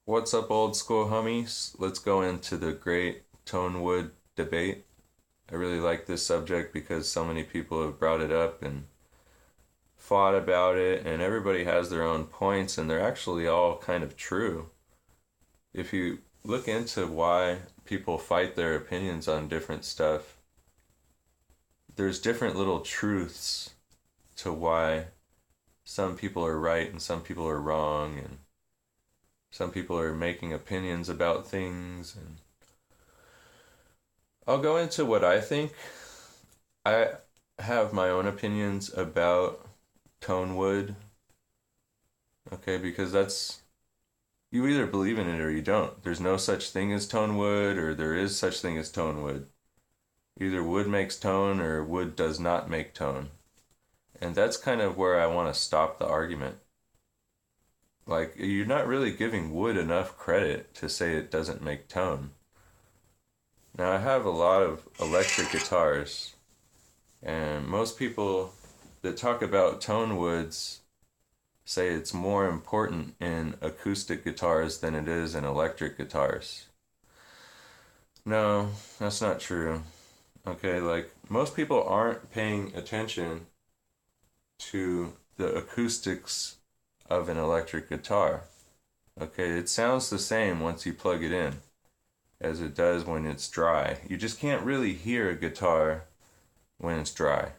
What's up, old school homies? Let's go into the great tonewood debate. I really like this subject because so many people have brought it up and fought about it, and everybody has their own points, and they're actually all kind of true. If you look into why people fight their opinions on different stuff, there's different little truths to why some people are right and some people are wrong, and some people are making opinions about things. And I'll go into what I think. I have my own opinions about tonewood, okay, because that's, you either believe in it or you don't. There's no such thing as tonewood, or there is such thing as tonewood. Either wood makes tone or wood does not make tone. And that's kind of where I want to stop the argument. Like, you're not really giving wood enough credit to say it doesn't make tone. Now, I have a lot of electric guitars, and most people that talk about tone woods say it's more important in acoustic guitars than it is in electric guitars. No, that's not true. Okay, like, most people aren't paying attention to the acoustics of an electric guitar. Okay, it sounds the same once you plug it in as it does when it's dry. You just can't really hear a guitar when it's dry.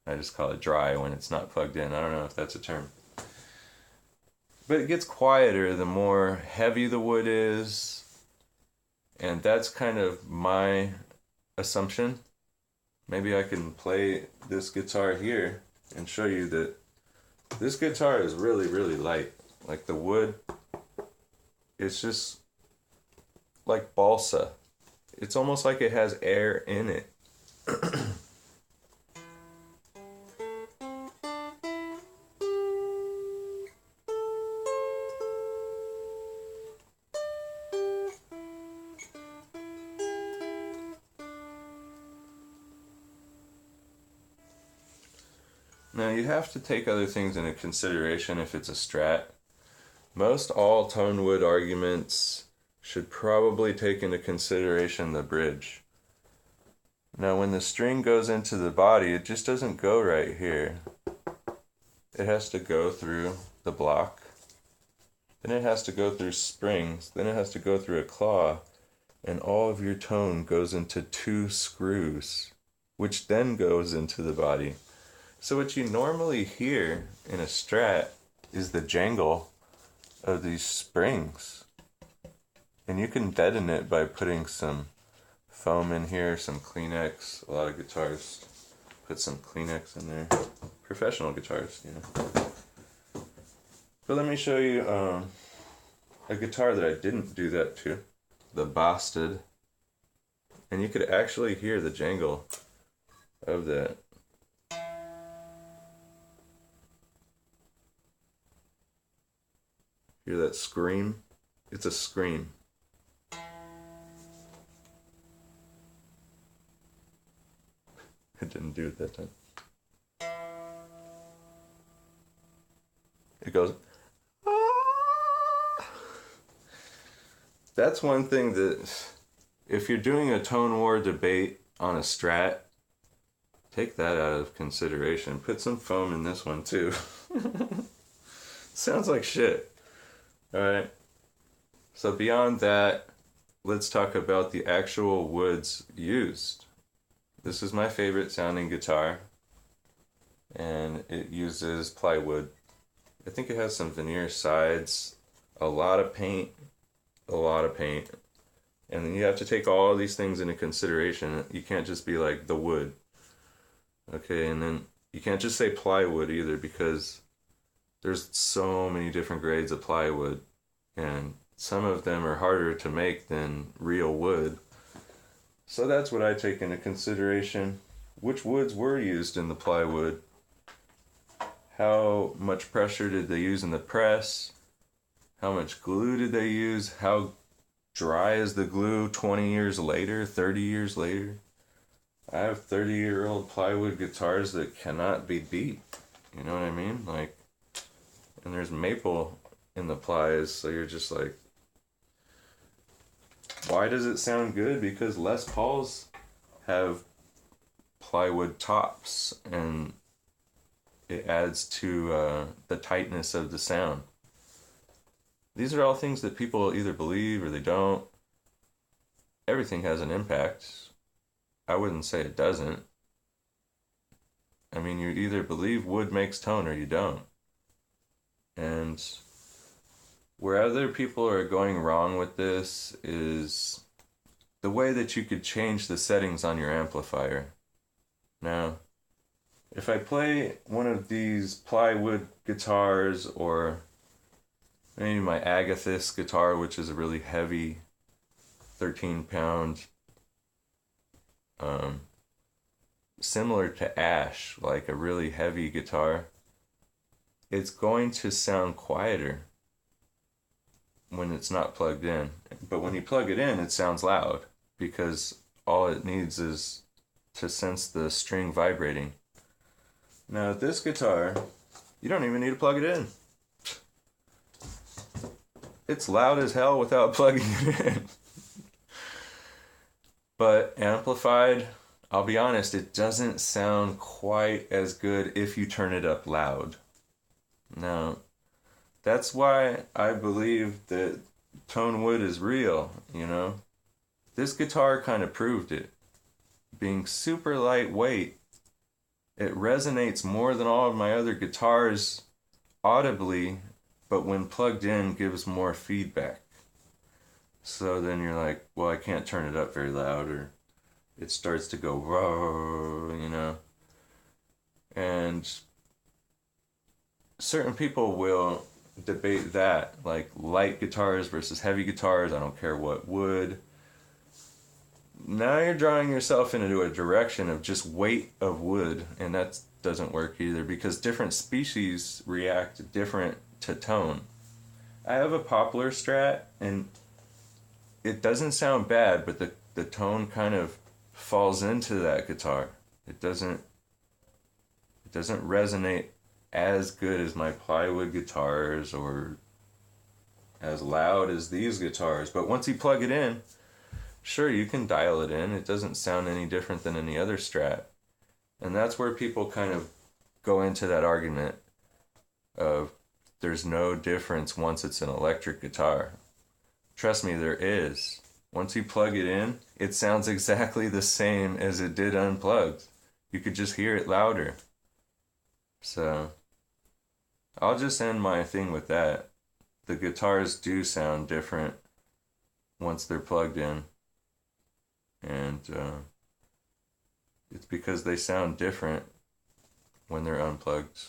I just call it dry when it's not plugged in. I don't know if that's a term. But it gets quieter the more heavy the wood is, and that's kind of my assumption. Maybe I can play this guitar here and show you that this guitar is really, really light. Like, the wood, it's just like balsa. It's almost like it has air in it. Now, you have to take other things into consideration if it's a Strat. Most all tone wood arguments should probably take into consideration the bridge. Now, when the string goes into the body, it just doesn't go right here. It has to go through the block. Then it has to go through springs. Then it has to go through a claw. And all of your tone goes into 2 screws, which then goes into the body. So what you normally hear in a Strat is the jangle of these springs. And you can deaden it by putting some foam in here, some Kleenex. A lot of guitars put some Kleenex in there. Professional guitars, you know. But let me show you a guitar that I didn't do that to. The Bosted. And you could actually hear the jangle of that. Hear that scream? It's a scream. It didn't do it that time. It goes. Ah! That's one thing that, if you're doing a tone war debate on a Strat, take that out of consideration. Put some foam in this one too. Sounds like shit. Alright, so beyond that, let's talk about the actual woods used. This is my favorite sounding guitar, and it uses plywood. I think it has some veneer sides, a lot of paint, and then you have to take all these things into consideration. You can't just be like the wood, okay, and then you can't just say plywood either, because there's so many different grades of plywood, and some of them are harder to make than real wood. So that's what I take into consideration. Which woods were used in the plywood? How much pressure did they use in the press? How much glue did they use? How dry is the glue 20 years later, 30 years later? I have 30-year-old plywood guitars that cannot be beat. You know what I mean? Like, and there's maple in the plies, so you're just like, Why does it sound good? Because Les Pauls have plywood tops, and it adds to the tightness of the sound. These are all things that people either believe or they don't. Everything has an impact. I wouldn't say it doesn't. I mean, you either believe wood makes tone or you don't. And where other people are going wrong with this is the way that you could change the settings on your amplifier. Now, if I play one of these plywood guitars, or maybe my Agathis guitar, which is a really heavy 13-pound, similar to Ash, like a really heavy guitar, it's going to sound quieter when it's not plugged in. But when you plug it in, it sounds loud, because all it needs is to sense the string vibrating. Now, this guitar, you don't even need to plug it in. It's loud as hell without plugging it in. But amplified, I'll be honest, it doesn't sound quite as good if you turn it up loud. Now, that's why I believe that tonewood is real, you know? This guitar kind of proved it. Being super lightweight, it resonates more than all of my other guitars audibly, but when plugged in, gives more feedback. So then you're like, well, I can't turn it up very loud, or it starts to go raw, you know? And certain people will debate that, like light guitars versus heavy guitars, I don't care what wood. Now you're drawing yourself into a direction of just weight of wood, and that doesn't work either, because different species react different to tone. I have a poplar Strat, and it doesn't sound bad, but the tone kind of falls into that guitar. It doesn't resonate as good as my plywood guitars, or as loud as these guitars. But once you plug it in, sure, you can dial it in. It doesn't sound any different than any other Strat. And that's where people kind of go into that argument of there's no difference once it's an electric guitar. Trust me, there is. Once you plug it in, it sounds exactly the same as it did unplugged. You could just hear it louder. So, I'll just end my thing with that. The guitars do sound different once they're plugged in. And it's because they sound different when they're unplugged.